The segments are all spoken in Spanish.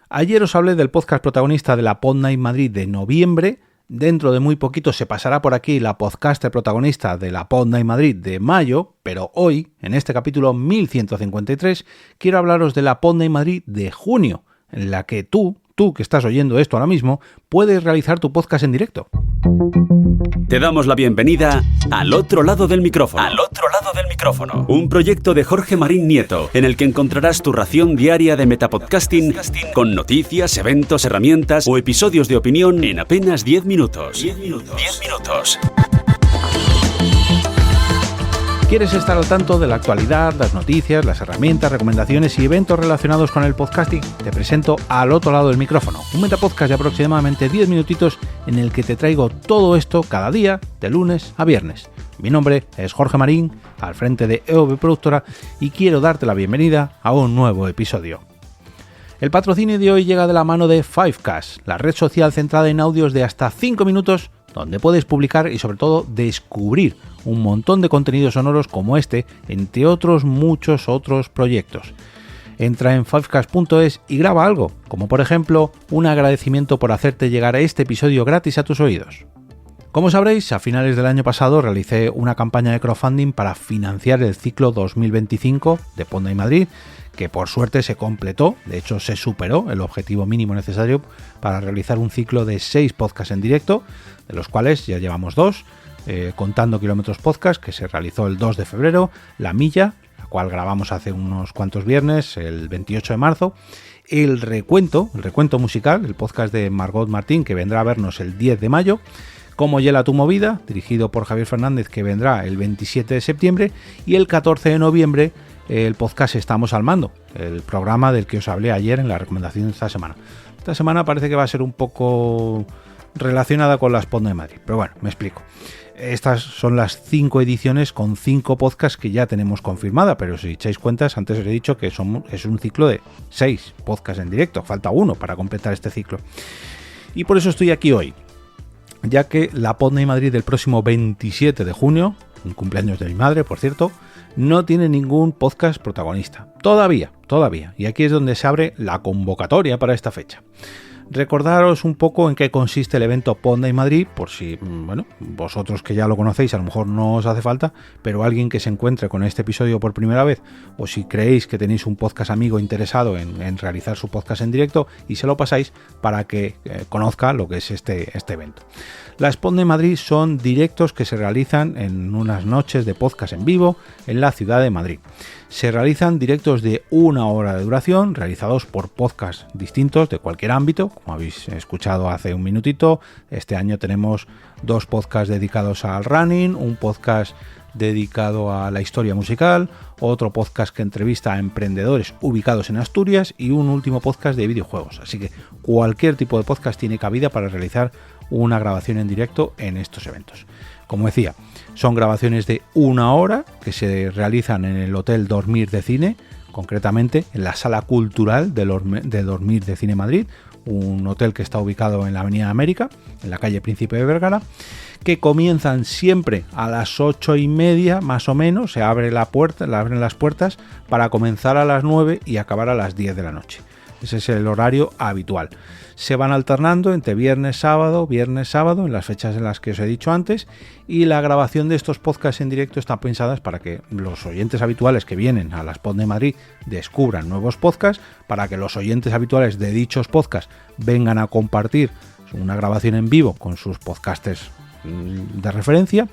Ayer os hablé del podcast protagonista de la Pod Night Madrid de noviembre. Dentro de muy poquito se pasará por aquí la podcaster protagonista de la Pod Night Madrid de mayo, pero hoy, en este capítulo 1153, quiero hablaros de la Pod Night Madrid de junio, en la que tú que estás oyendo esto ahora mismo, puedes realizar tu podcast en directo. Te damos la bienvenida al otro lado del micrófono. Al otro lado del micrófono. Un proyecto de Jorge Marín Nieto, en el que encontrarás tu ración diaria de metapodcasting con noticias, eventos, herramientas o episodios de opinión en apenas 10 minutos. 10 minutos. ¿Quieres estar al tanto de la actualidad, las noticias, las herramientas, recomendaciones y eventos relacionados con el podcasting? Te presento Al otro lado del micrófono, un metapodcast de aproximadamente 10 minutitos en el que te traigo todo esto cada día, de lunes a viernes. Mi nombre es Jorge Marín, al frente de EOB Productora, y quiero darte la bienvenida a un nuevo episodio. El patrocinio de hoy llega de la mano de Fivecast, la red social centrada en audios de hasta 5 minutos, donde puedes publicar y sobre todo descubrir un montón de contenidos sonoros como este, entre otros muchos otros proyectos. Entra en fivecast.es y graba algo, como por ejemplo un agradecimiento por hacerte llegar a este episodio gratis a tus oídos. Como sabréis, a finales del año pasado realicé una campaña de crowdfunding para financiar el ciclo 2025 de Pod Night Madrid, que por suerte se completó, de hecho se superó el objetivo mínimo necesario para realizar un ciclo de 6 podcasts en directo, de los cuales ya llevamos 2, contando Kilómetros Podcast, que se realizó el 2 de febrero, La Milla, la cual grabamos hace unos cuantos viernes, el 28 de marzo, el Recuento musical, el podcast de Margot Martín, que vendrá a vernos el 10 de mayo, Cómo hiela tu movida, dirigido por Javier Fernández, que vendrá el 27 de septiembre, y el 14 de noviembre, el podcast Estamos al Mando, el programa del que os hablé ayer en la recomendación de esta semana. Esta semana parece que va a ser un poco relacionada con las Pod Night Madrid, pero bueno, me explico. Estas son las 5 ediciones con 5 podcasts que ya tenemos confirmada, pero si echáis cuentas, antes os he dicho que es un ciclo de 6 podcasts en directo, falta uno para completar este ciclo. Y por eso estoy aquí hoy, ya que la Pod Night Madrid del próximo 27 de junio, un cumpleaños de mi madre, por cierto, no tiene ningún podcast protagonista. Todavía. Y aquí es donde se abre la convocatoria para esta fecha. Recordaros un poco en qué consiste el evento Pod Night Madrid, por si, vosotros que ya lo conocéis, a lo mejor no os hace falta, pero alguien que se encuentre con este episodio por primera vez, o si creéis que tenéis un podcast amigo interesado en realizar su podcast en directo, y se lo pasáis para que conozca lo que es este evento. Las Pod Night Madrid son directos que se realizan en unas noches de podcast en vivo en la ciudad de Madrid. Se realizan directos de 1 hora de duración, realizados por podcasts distintos de cualquier ámbito, como habéis escuchado hace un minutito. Este año tenemos 2 podcasts dedicados al running, un podcast dedicado a la historia musical, otro podcast que entrevista a emprendedores ubicados en Asturias y un último podcast de videojuegos. Así que cualquier tipo de podcast tiene cabida para realizar una grabación en directo en estos eventos. Como decía, son grabaciones de 1 hora que se realizan en el Hotel Dormir de Cine, concretamente en la Sala Cultural de Dormir de Cine Madrid, un hotel que está ubicado en la Avenida América, en la calle Príncipe de Vergara, que comienzan siempre a las 8:30 más o menos, se abren las puertas para comenzar a las 9 y acabar a las 10 de la noche. Ese es el horario habitual. Se van alternando entre viernes, sábado, en las fechas en las que os he dicho antes, y la grabación de estos podcasts en directo están pensadas para que los oyentes habituales que vienen a las Pod Night Madrid descubran nuevos podcasts, para que los oyentes habituales de dichos podcasts vengan a compartir una grabación en vivo con sus podcasters de referencia,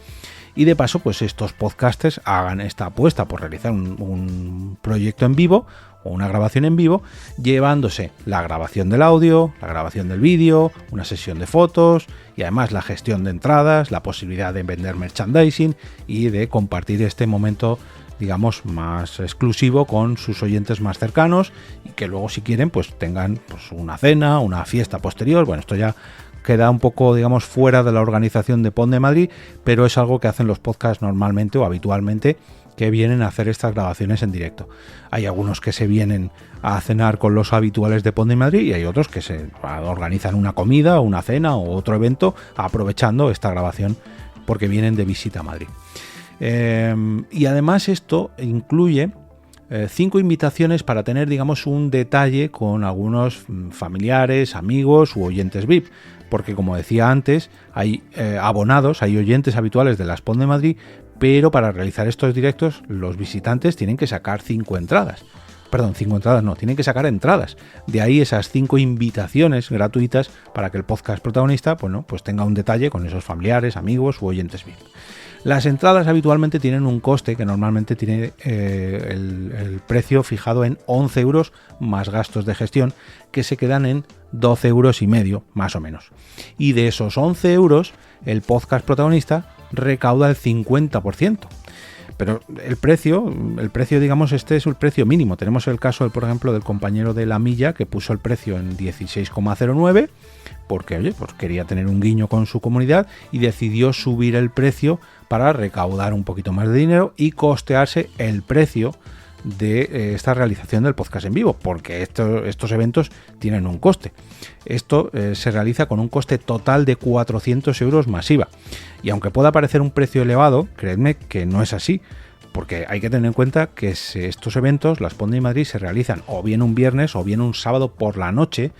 y de paso pues estos podcasters hagan esta apuesta por realizar un proyecto en vivo o una grabación en vivo, llevándose la grabación del audio, la grabación del vídeo, una sesión de fotos y además la gestión de entradas, la posibilidad de vender merchandising y de compartir este momento, digamos, más exclusivo con sus oyentes más cercanos, y que luego, si quieren, pues tengan pues una cena, una fiesta posterior. Bueno, esto ya queda un poco, digamos, fuera de la organización de Pod Night Madrid, pero es algo que hacen los podcasts normalmente o habitualmente, que vienen a hacer estas grabaciones en directo. Hay algunos que se vienen a cenar con los habituales de Pod Night Madrid, y hay otros que se organizan una comida, una cena o otro evento aprovechando esta grabación porque vienen de visita a Madrid. Y además esto incluye 5 invitaciones para tener, digamos, un detalle con algunos familiares, amigos u oyentes VIP, porque como decía antes, hay abonados, hay oyentes habituales de Las Pon de Madrid, pero para realizar estos directos los visitantes tienen que sacar 5 entradas. Perdón, 5 entradas no, tienen que sacar entradas. De ahí esas 5 invitaciones gratuitas para que el podcast protagonista, bueno, pues tenga un detalle con esos familiares, amigos u oyentes VIP. Las entradas habitualmente tienen un coste que normalmente tiene el precio fijado en 11 euros más gastos de gestión, que se quedan en 12 euros y medio, más o menos. Y de esos 11 euros, el podcast protagonista recauda el 50%. Pero el precio, digamos, este es el precio mínimo. Tenemos el caso, por ejemplo, del compañero de La Milla, que puso el precio en 16,09, porque, oye, pues quería tener un guiño con su comunidad y decidió subir el precio para recaudar un poquito más de dinero y costearse el precio de esta realización del podcast en vivo, porque estos eventos tienen un coste. Esto se realiza con un coste total de 400 euros más IVA. Y aunque pueda parecer un precio elevado, creedme que no es así, porque hay que tener en cuenta que estos eventos, Las Pon de Madrid, se realizan o bien un viernes o bien un sábado por la noche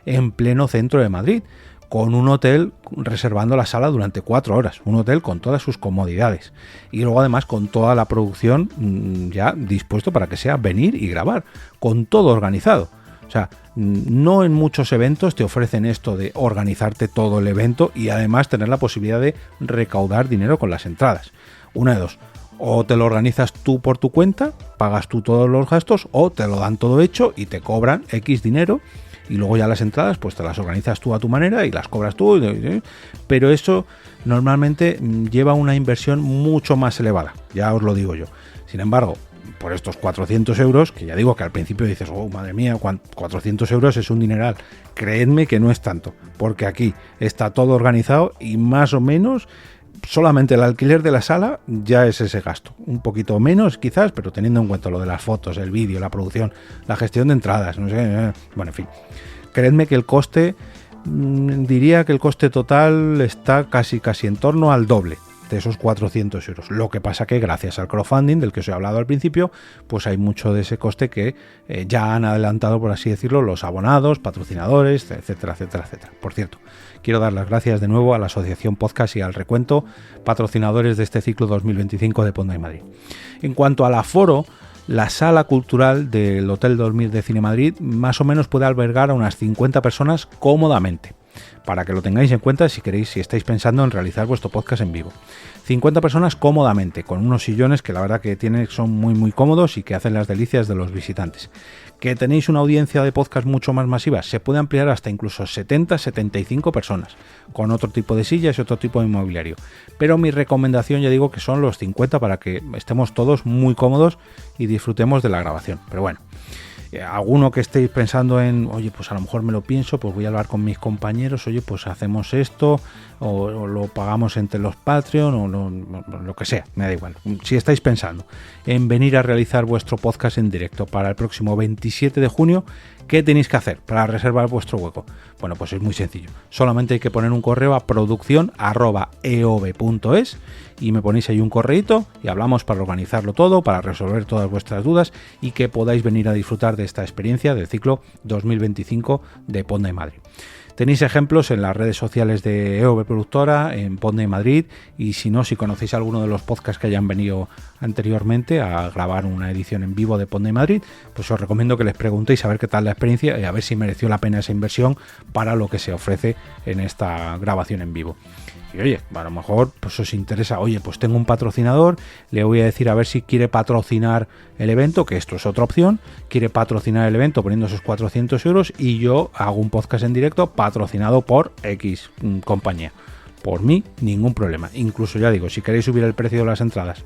en pleno centro de Madrid, con un hotel reservando la sala durante 4 horas, un hotel con todas sus comodidades y luego además con toda la producción ya dispuesto para que sea venir y grabar, con todo organizado. O sea, no en muchos eventos te ofrecen esto de organizarte todo el evento y además tener la posibilidad de recaudar dinero con las entradas. Una de dos: o te lo organizas tú por tu cuenta, pagas tú todos los gastos, o te lo dan todo hecho y te cobran X dinero. Y luego ya las entradas pues te las organizas tú a tu manera y las cobras tú, pero eso normalmente lleva una inversión mucho más elevada, ya os lo digo yo. Sin embargo, por estos 400 euros, que ya digo que al principio dices, oh madre mía, 400 euros es un dineral, creedme que no es tanto, porque aquí está todo organizado y más o menos solamente el alquiler de la sala ya es ese gasto, un poquito menos quizás, pero teniendo en cuenta lo de las fotos, el vídeo, la producción, la gestión de entradas, no sé, bueno, en fin, creedme que el coste, diría que el coste total está casi en torno al doble de esos 400 euros. Lo que pasa que gracias al crowdfunding del que os he hablado al principio, pues hay mucho de ese coste que ya han adelantado, por así decirlo, los abonados, patrocinadores, etcétera, etcétera, etcétera. Por cierto, quiero dar las gracias de nuevo a la Asociación Podcast y al Recuento, patrocinadores de este ciclo 2025 de Pon de Madrid. En cuanto al aforo, la sala cultural del Hotel Dormir de Cine Madrid más o menos puede albergar a unas 50 personas cómodamente, para que lo tengáis en cuenta si estáis pensando en realizar vuestro podcast en vivo. 50 personas cómodamente, con unos sillones que la verdad que son muy muy cómodos y que hacen las delicias de los visitantes. Que tenéis una audiencia de podcast mucho más masiva, se puede ampliar hasta incluso 70-75 personas, con otro tipo de sillas y otro tipo de mobiliario. Pero mi recomendación, ya digo, que son los 50 para que estemos todos muy cómodos y disfrutemos de la grabación. Pero bueno, alguno que estéis pensando en, oye, pues a lo mejor me lo pienso, pues voy a hablar con mis compañeros, oye, pues hacemos esto, o lo pagamos entre los Patreon, o lo que sea, me da igual. Si estáis pensando en venir a realizar vuestro podcast en directo para el próximo 27 de junio, ¿qué tenéis que hacer para reservar vuestro hueco? Bueno, pues es muy sencillo. Solamente hay que poner un correo a produccion@eov.es y me ponéis ahí un correíto y hablamos para organizarlo todo, para resolver todas vuestras dudas y que podáis venir a disfrutar de esta experiencia del ciclo 2025 de Pon de Madrid. Tenéis ejemplos en las redes sociales de EOB Productora, en Pon de Madrid, y si conocéis alguno de los podcasts que hayan venido anteriormente a grabar una edición en vivo de Pon de Madrid, pues os recomiendo que les preguntéis a ver qué tal la experiencia y a ver si mereció la pena esa inversión para lo que se ofrece en esta grabación en vivo. Y oye, a lo mejor pues os interesa, oye, pues tengo un patrocinador, le voy a decir a ver si quiere patrocinar el evento, que esto es otra opción, quiere patrocinar el evento poniendo esos 400 euros y yo hago un podcast en directo patrocinado por X compañía. Por mí, ningún problema. Incluso ya digo, si queréis subir el precio de las entradas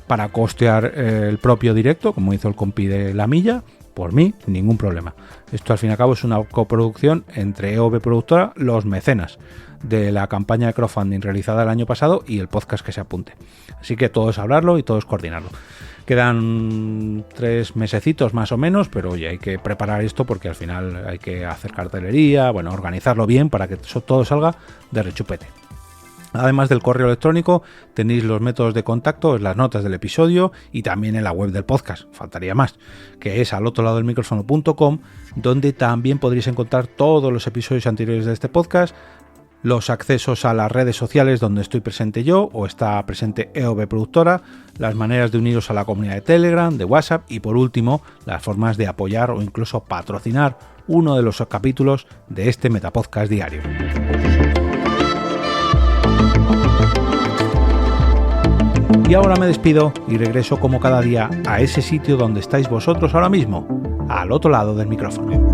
para costear el propio directo, como hizo el compi de La Milla, por mí, ningún problema. Esto al fin y al cabo es una coproducción entre EOB Productora, los mecenas de la campaña de crowdfunding realizada el año pasado y el podcast que se apunte. Así que todo es hablarlo y todo es coordinarlo. Quedan 3 mesecitos más o menos, pero oye, hay que preparar esto porque al final hay que hacer cartelería, bueno, organizarlo bien para que todo salga de rechupete. Además del correo electrónico, tenéis los métodos de contacto en las notas del episodio y también en la web del podcast, faltaría más, que es alotroladodelmicrofono.com, donde también podréis encontrar todos los episodios anteriores de este podcast, los accesos a las redes sociales donde estoy presente yo o está presente EOB Productora, las maneras de uniros a la comunidad de Telegram, de WhatsApp y por último, las formas de apoyar o incluso patrocinar uno de los capítulos de este Metapodcast diario. Y ahora me despido y regreso como cada día a ese sitio donde estáis vosotros ahora mismo, al otro lado del micrófono.